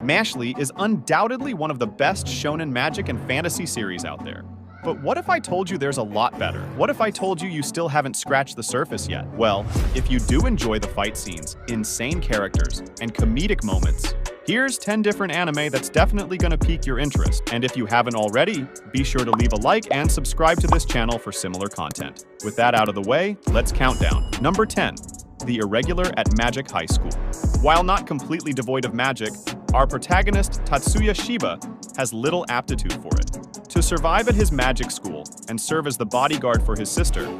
Mashle is undoubtedly one of the best shonen magic and fantasy series out there. But what if I told you there's a lot better? What if I told you still haven't scratched the surface yet? Well, if you do enjoy the fight scenes, insane characters, and comedic moments, here's 10 different anime that's definitely gonna pique your interest. And if you haven't already, be sure to leave a like and subscribe to this channel for similar content. With that out of the way, let's count down. Number 10. The Irregular at Magic High School. While not completely devoid of magic, our protagonist, Tatsuya Shiba, has little aptitude for it. To survive at his magic school and serve as the bodyguard for his sister,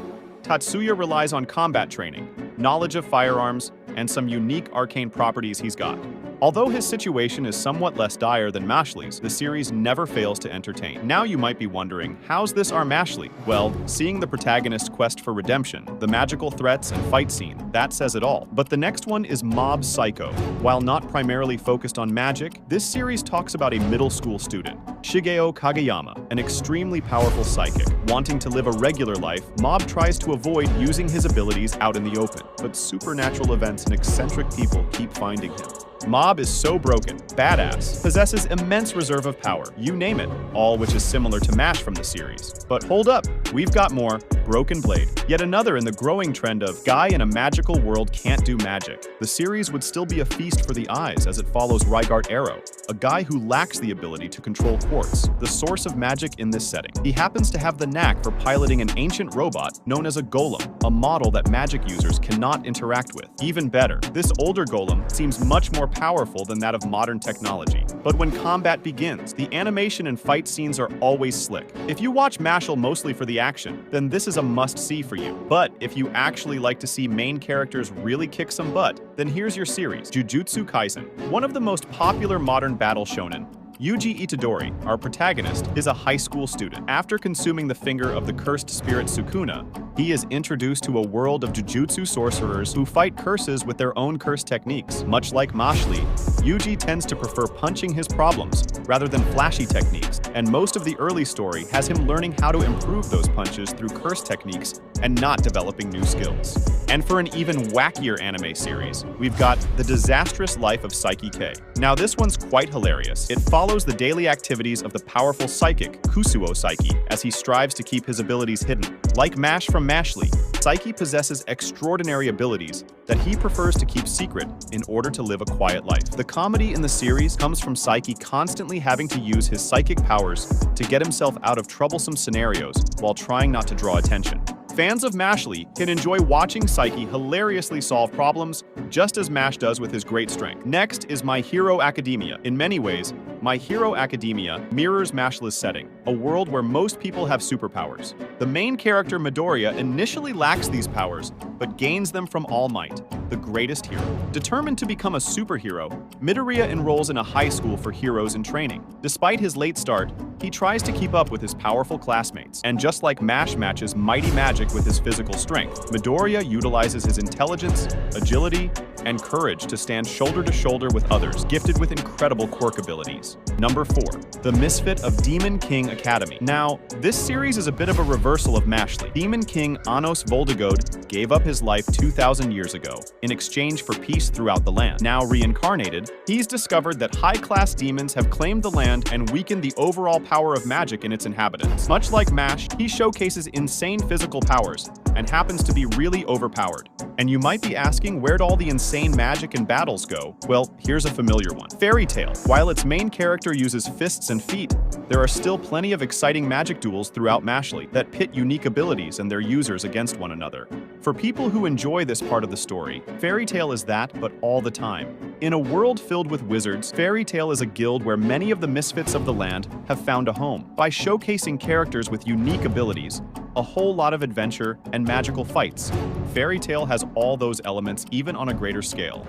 Tatsuya relies on combat training, knowledge of firearms, and some unique arcane properties he's got. Although his situation is somewhat less dire than Mashle's, the series never fails to entertain. Now you might be wondering, how's this our Mashle? Well, seeing the protagonist's quest for redemption, the magical threats and fight scene, that says it all. But the next one is Mob Psycho. While not primarily focused on magic, this series talks about a middle school student, Shigeo Kageyama, an extremely powerful psychic. Wanting to live a regular life, Mob tries to avoid using his abilities out in the open, but supernatural events and eccentric people keep finding him. Mob is so broken, badass, possesses immense reserve of power, you name it, all which is similar to MASH from the series. But hold up, we've got more, Broken Blade. Yet another in the growing trend of guy in a magical world can't do magic. The series would still be a feast for the eyes as it follows Rygardt Arrow, a guy who lacks the ability to control quartz, the source of magic in this setting. He happens to have the knack for piloting an ancient robot known as a golem, a model that magic users cannot interact with. Even better, this older golem seems much more powerful than that of modern technology. But when combat begins, the animation and fight scenes are always slick. If you watch Mashle mostly for the action, then this is a must-see for you. But if you actually like to see main characters really kick some butt, then here's your series, Jujutsu Kaisen. One of the most popular modern battle shonen, Yuji Itadori, our protagonist, is a high school student. After consuming the finger of the cursed spirit Sukuna, he is introduced to a world of jujutsu sorcerers who fight curses with their own curse techniques. Much like Mashle, Yuji tends to prefer punching his problems rather than flashy techniques, and most of the early story has him learning how to improve those punches through curse techniques and not developing new skills. And for an even wackier anime series, we've got The Disastrous Life of Psyche K. Now this one's quite hilarious. It follows the daily activities of the powerful psychic, Kusuo Psyche, as he strives to keep his abilities hidden. Like Mash from Mashle, Psyche possesses extraordinary abilities that he prefers to keep secret in order to live a quiet life. The comedy in the series comes from Psyche constantly having to use his psychic powers to get himself out of troublesome scenarios while trying not to draw attention. Fans of Mashle can enjoy watching Psyche hilariously solve problems, just as Mash does with his great strength. Next is My Hero Academia. In many ways, My Hero Academia mirrors Mashle's setting, a world where most people have superpowers. The main character, Midoriya, initially lacks these powers, but gains them from All Might, the greatest hero. Determined to become a superhero, Midoriya enrolls in a high school for heroes in training. Despite his late start, he tries to keep up with his powerful classmates. And just like Mash matches mighty magic with his physical strength, Midoriya utilizes his intelligence, agility, and courage to stand shoulder to shoulder with others, gifted with incredible quirk abilities. Number 4. The Misfit of Demon King Academy. Now, this series is a bit of a reversal of Mashle. Demon King Anos Voldigode gave up his life 2,000 years ago in exchange for peace throughout the land. Now reincarnated, he's discovered that high-class demons have claimed the land and weakened the overall power of magic in its inhabitants. Much like Mash, he showcases insane physical powers and happens to be really overpowered. And you might be asking, where'd all the insane magic and battles go? Well, here's a familiar one. Fairy Tail. While its main character uses fists and feet, there are still plenty of exciting magic duels throughout Mashle that pit unique abilities and their users against one another. For people who enjoy this part of the story, Fairy Tail is that, but all the time. In a world filled with wizards, Fairy Tail is a guild where many of the misfits of the land have found a home. By showcasing characters with unique abilities, a whole lot of adventure, and magical fights, Fairy Tail has all those elements even on a greater scale.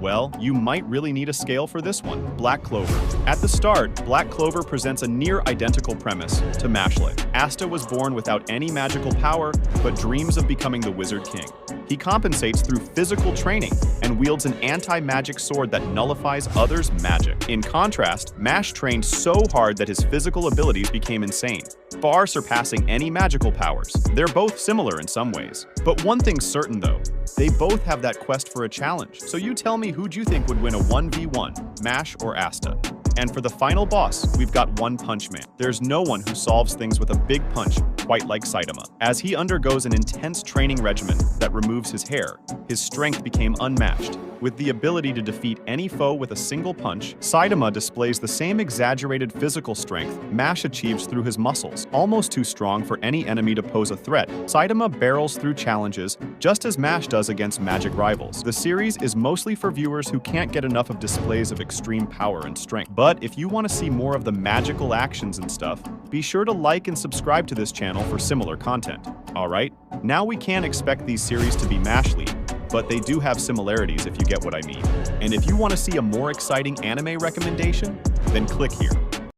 Well, you might really need a scale for this one, Black Clover. At the start, Black Clover presents a near-identical premise to Mashle. Asta was born without any magical power, but dreams of becoming the Wizard King. He compensates through physical training and wields an anti-magic sword that nullifies others' magic. In contrast, Mash trained so hard that his physical abilities became insane, far surpassing any magical powers. They're both similar in some ways. But one thing's certain though, they both have that quest for a challenge. So you tell me, who'd you think would win a 1v1, Mash or Asta? And for the final boss, we've got One Punch Man. There's no one who solves things with a big punch quite like Cidma. As he undergoes an intense training regimen that removes his hair, his strength became unmatched. With the ability to defeat any foe with a single punch, Cidma displays the same exaggerated physical strength Mash achieves through his muscles. Almost too strong for any enemy to pose a threat, Cidma barrels through challenges just as Mash does against magic rivals. The series is mostly for viewers who can't get enough of displays of extreme power and strength. But if you want to see more of the magical actions and stuff, be sure to like and subscribe to this channel for similar content. Alright, now we can't expect these series to be mashle, but they do have similarities if you get what I mean. And if you want to see a more exciting anime recommendation, then click here.